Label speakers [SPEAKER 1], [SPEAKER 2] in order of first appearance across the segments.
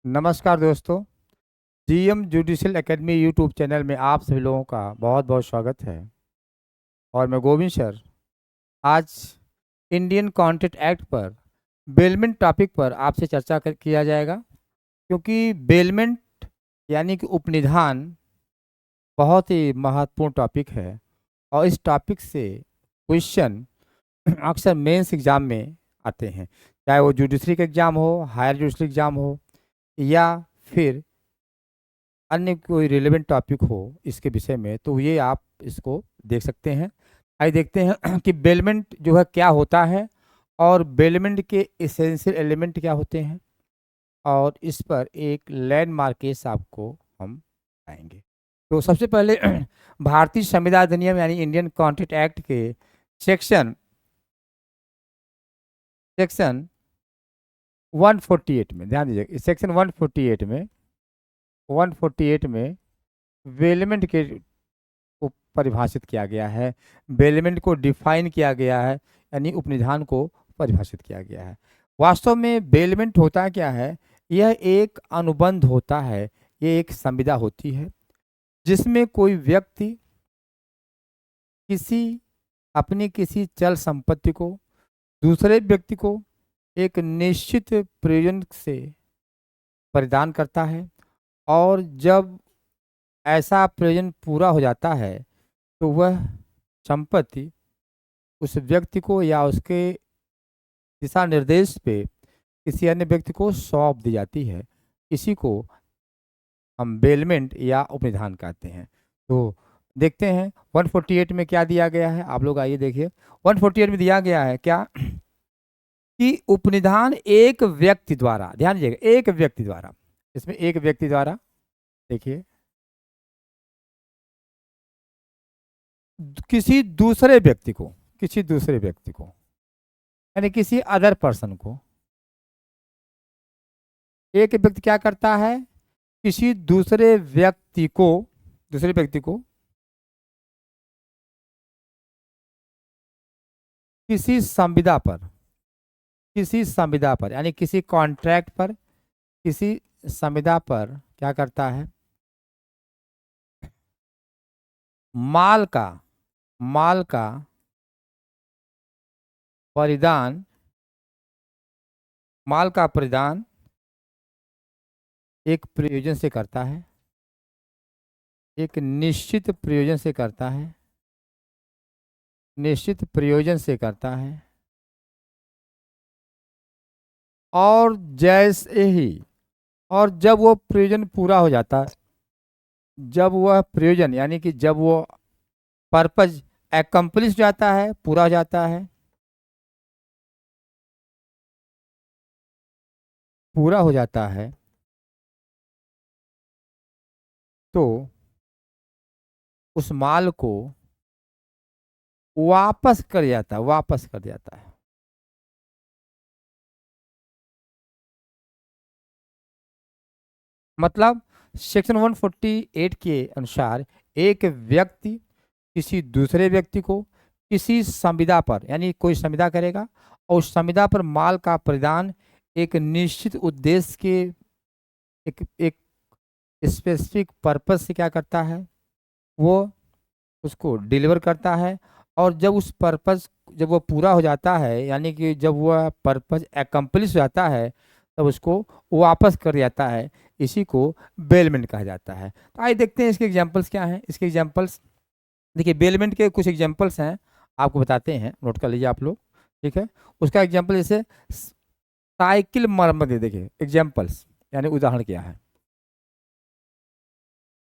[SPEAKER 1] नमस्कार दोस्तों। GM judicial academy YouTube channel में आप सभी लोगों का बहुत बहुत स्वागत है। और मैं गोविंद सर आज इंडियन कॉन्ट्रैक्ट एक्ट पर बेलमेंट टॉपिक पर आपसे किया जाएगा, क्योंकि बेलमेंट यानी कि उपनिधान बहुत ही महत्वपूर्ण टॉपिक है। और इस टॉपिक से क्वेश्चन अक्सर मेंस एग्जाम में आते हैं, चाहे वो जुडिशरी का एग्जाम हो, हायर जुडिशरी एग्जाम हो, या फिर अन्य कोई रिलेवेंट टॉपिक हो इसके विषय में, तो ये आप इसको देख सकते हैं। आइए देखते हैं कि बेलमेंट जो है क्या होता है और बेलमेंट के एसेंशियल एलिमेंट क्या होते हैं, और इस पर एक लैंडमार्क केस आपको हम आएंगे। तो सबसे पहले भारतीय संविधान अधिनियम यानी इंडियन कॉन्ट्रैक्ट एक्ट के सेक्शन सेक्शन 148 में ध्यान दीजिएगा। इस सेक्शन 148 में बेलमेंट के को परिभाषित किया गया है, बेलमेंट को डिफाइन किया गया है, यानी उपनिधान को परिभाषित किया गया है। वास्तव में बेलमेंट होता क्या है? यह एक अनुबंध होता है, ये एक संविदा होती है जिसमें कोई व्यक्ति किसी अपनी किसी चल संपत्ति को दूसरे व्यक्ति को एक निश्चित प्रयोजन से प्रदान करता है, और जब ऐसा प्रयोजन पूरा हो जाता है तो वह संपत्ति उस व्यक्ति को या उसके दिशा निर्देश पे किसी अन्य व्यक्ति को सौंप दी जाती है। इसी को हम बेलमेंट या उपनिधान कहते हैं। तो देखते हैं 148 में क्या दिया गया है। आप लोग आइए देखिए, 148 में दिया गया है क्या कि उपनिधान एक व्यक्ति द्वारा, ध्यान दीजिएगा, एक व्यक्ति द्वारा, इसमें एक व्यक्ति द्वारा, देखिए, किसी दूसरे व्यक्ति को यानी किसी अदर पर्सन को, एक व्यक्ति क्या करता है, किसी दूसरे व्यक्ति को किसी संविदा पर यानी किसी कॉन्ट्रैक्ट पर, किसी संविदा पर क्या करता है, माल का माल का परिधान माल का परिधान एक प्रयोजन से करता है, एक निश्चित प्रयोजन से करता है, निश्चित प्रयोजन से करता है। और जैसे ही और जब वो प्रयोजन पूरा हो जाता है, जब वह प्रयोजन यानी कि जब वो पर्पज एकम्प्लिश जाता है, पूरा हो जाता है, पूरा हो जाता है, तो उस माल को वापस कर जाता है। मतलब सेक्शन 148 के अनुसार एक व्यक्ति किसी दूसरे व्यक्ति को किसी संविदा पर, यानी कोई संविदा करेगा और उस संविदा पर माल का प्रदान एक निश्चित उद्देश्य के, एक स्पेसिफिक पर्पस से क्या करता है, वो उसको डिलीवर करता है। और जब वो पूरा हो जाता है, यानी कि जब वह पर्पस एकम्प्लिश हो जाता है, तब उसको वापस कर जाता है। इसी को बेलमेंट कहा जाता है। तो आइए देखते हैं इसके एग्जांपल्स क्या हैं। इसके एग्जांपल्स देखिए, बेलमेंट के कुछ एग्जांपल्स हैं, आपको बताते हैं, नोट कर लीजिए आप लोग, ठीक है। उसका एग्जांपल जैसे साइकिल मरम्मत, देखिए एग्जांपल्स यानी उदाहरण क्या है।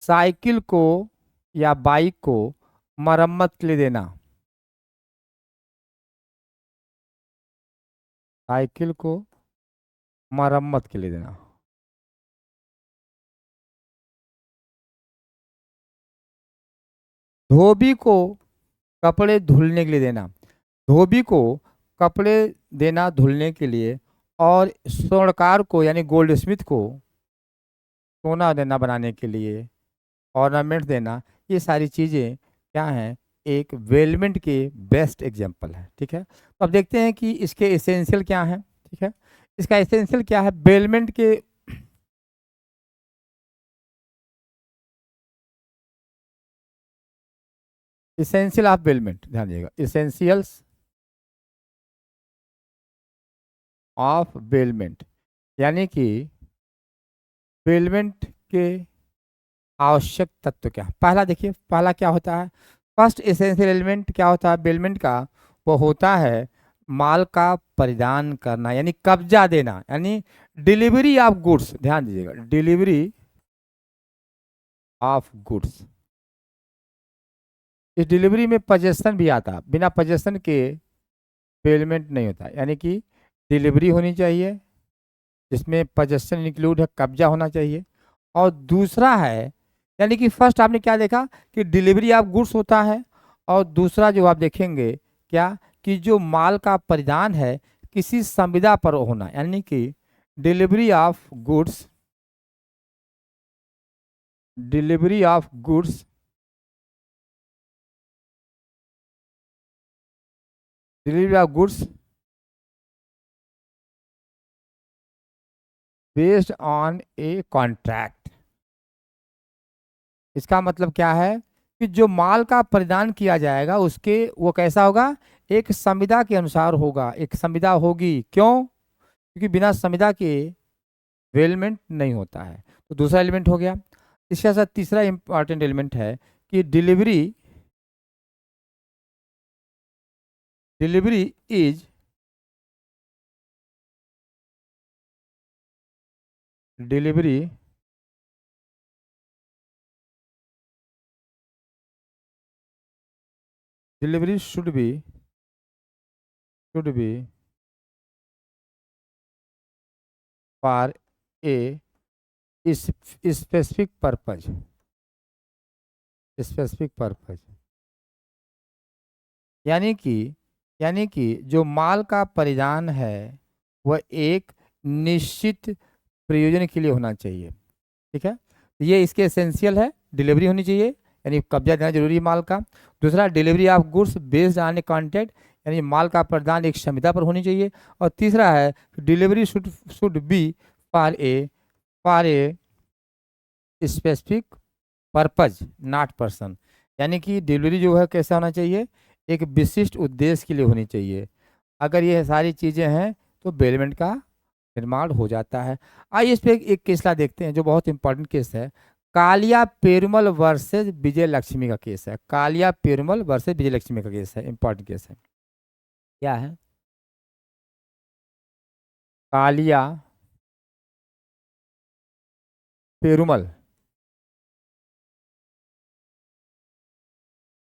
[SPEAKER 1] साइकिल को या बाइक को मरम्मत के लिए देना, साइकिल को मरम्मत के लिए देना। धोबी को कपड़े धुलने के लिए देना, धोबी को कपड़े देना धुलने के लिए। और स्वर्णकार को यानी गोल्ड स्मिथ को सोना देना बनाने के लिए, ऑर्नामेंट देना। ये सारी चीज़ें क्या हैं, एक वेलमेंट के बेस्ट एग्जाम्पल है, ठीक है। तो अब देखते हैं कि इसके एसेंशियल क्या हैं, ठीक है। इसका एसेंशियल क्या है, बेलमेंट के इसेंशियल ऑफ बेलमेंट, ध्यान दीजिएगा, इसेंशियल्स ऑफ बेलमेंट, यानी कि बेलमेंट के आवश्यक तत्व क्या। पहला देखिए, पहला क्या होता है, फर्स्ट एसेंशियल एलिमेंट क्या होता है बेलमेंट का, वो होता है माल का परिधान करना, यानी कब्जा देना, यानी डिलीवरी ऑफ गुड्स। ध्यान दीजिएगा, डिलीवरी ऑफ गुड्स। इस डिलीवरी में पजेशन भी आता है, बिना पजेशन के पेमेंट नहीं होता, यानी कि डिलीवरी होनी चाहिए जिसमें पजेशन इंक्लूड है, कब्जा होना चाहिए। और दूसरा है, यानी कि फर्स्ट आपने क्या देखा कि डिलीवरी ऑफ गुड्स होता है, और दूसरा जो आप देखेंगे क्या, कि जो माल का परिधान है किसी संविदा पर होना, यानी कि delivery of goods, delivery of goods, delivery of goods based on a contract. इसका मतलब क्या है कि जो माल का परिधान किया जाएगा उसके वो कैसा होगा, एक संविदा के अनुसार होगा, एक संविदा होगी। क्यों? क्योंकि बिना संविदा के वेलमेंट नहीं होता है। तो दूसरा एलिमेंट हो गया। इसके साथ तीसरा इंपॉर्टेंट एलिमेंट है कि delivery, delivery is, delivery delivery should be for a specific purpose, specific purpose, यानी कि जो माल का परिधान है वह एक निश्चित प्रयोजन के लिए होना चाहिए। ठीक है, ये इसके एसेंशियल है, डिलीवरी होनी चाहिए यानी कब्जा देना जरूरी है माल का। दूसरा, delivery of goods based on a contract, यानी माल का प्रदान एक संविदा पर होनी चाहिए। और तीसरा है delivery should be for a specific purpose not person, यानी कि डिलीवरी जो है कैसा होना चाहिए, एक विशिष्ट उद्देश्य के लिए होनी चाहिए। अगर ये सारी चीज़ें हैं तो बेलमेंट का निर्माण हो जाता है। आइए इस पे एक केसला देखते हैं जो बहुत इंपॉर्टेंट केस है, कालिया पेरुमल वर्सेस विजय लक्ष्मी का केस है। कालिया पेरुमल वर्सेस विजय लक्ष्मी का केस है, इंपॉर्टेंट केस है। क्या है? कालिया पेरुमल,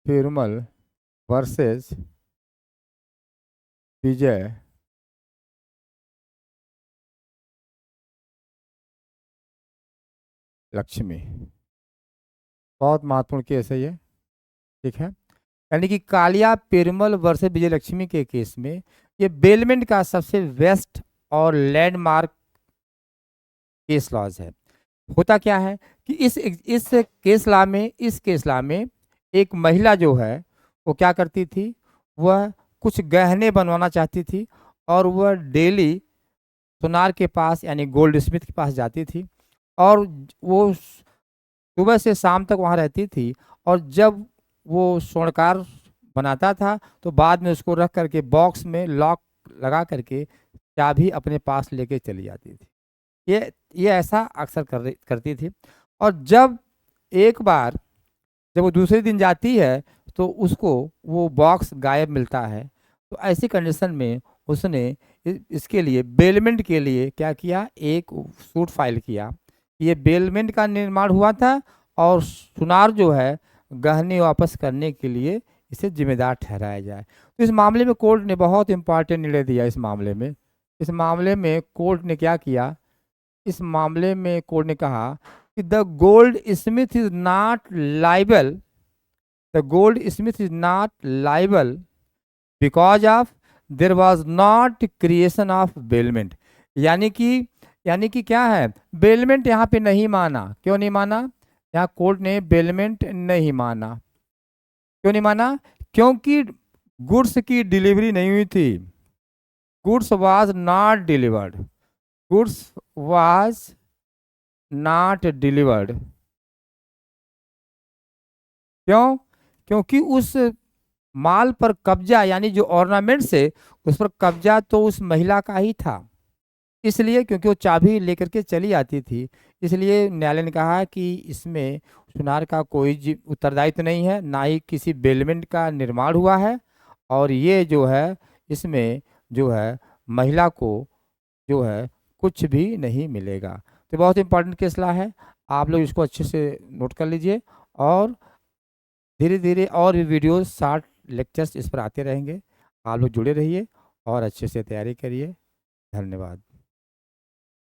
[SPEAKER 1] पेरुमल वर्सेस विजय लक्ष्मी, बहुत महत्वपूर्ण केस है ये। ठीक है, यानी कि कालिया पेरुमल वर्सेस विजय लक्ष्मी के केस में ये बेलमेंट का सबसे बेस्ट और लैंडमार्क केस लॉज है। होता क्या है कि इस केस लॉ में एक महिला जो है वो क्या करती थी, वह कुछ गहने बनवाना चाहती थी, और वह डेली सुनार के पास यानी गोल्ड स्मिथ के पास जाती थी, और वो सुबह से शाम तक वहाँ रहती थी। और जब वो स्वर्णकार बनाता था तो बाद में उसको रख करके बॉक्स में लॉक लगा करके चाबी अपने पास लेके चली जाती थी। ये ऐसा अक्सर करती थी। और जब एक बार जब वो दूसरे दिन जाती है तो उसको वो बॉक्स गायब मिलता है। तो ऐसी कंडीशन में उसने इसके लिए बेलमेंट के लिए क्या किया, एक सूट फाइल किया। ये बेलमेंट का निर्माण हुआ था और सुनार जो है गहने वापस करने के लिए इसे जिम्मेदार ठहराया जाए। तो इस मामले में कोर्ट ने बहुत इंपॉर्टेंट निर्णय दिया। इस मामले में कोर्ट ने क्या किया, इस मामले में कोर्ट ने कहा कि the gold Smith is not liable, the gold Smith is not liable because of there was not creation of bailment. यानी कि क्या है, बेलमेंट यहाँ पे नहीं माना। क्यों नहीं माना? यहाँ कोर्ट ने बेलमेंट नहीं माना। क्यों नहीं माना? क्योंकि गुड्स की डिलीवरी नहीं हुई थी। Goods was not delivered, goods was not delivered. क्यों? क्योंकि उस माल पर कब्जा यानी जो ऑर्नामेंट्स है उस पर कब्जा तो उस महिला का ही था, इसलिए क्योंकि वो चाबी लेकर के चली आती थी। इसलिए न्यायालय ने कहा कि इसमें सुनार का कोई उत्तरदायित्व नहीं है, ना ही किसी बेलमेंट का निर्माण हुआ है, और ये जो है इसमें जो है महिला को जो है कुछ भी नहीं मिलेगा। तो बहुत इंपॉर्टेंट केसला है, आप लोग इसको अच्छे से नोट कर लीजिए, और धीरे धीरे और भी वीडियोस शॉर्ट लेक्चर्स इस पर आते रहेंगे। आप लोग जुड़े रहिए और अच्छे से तैयारी करिए। धन्यवाद।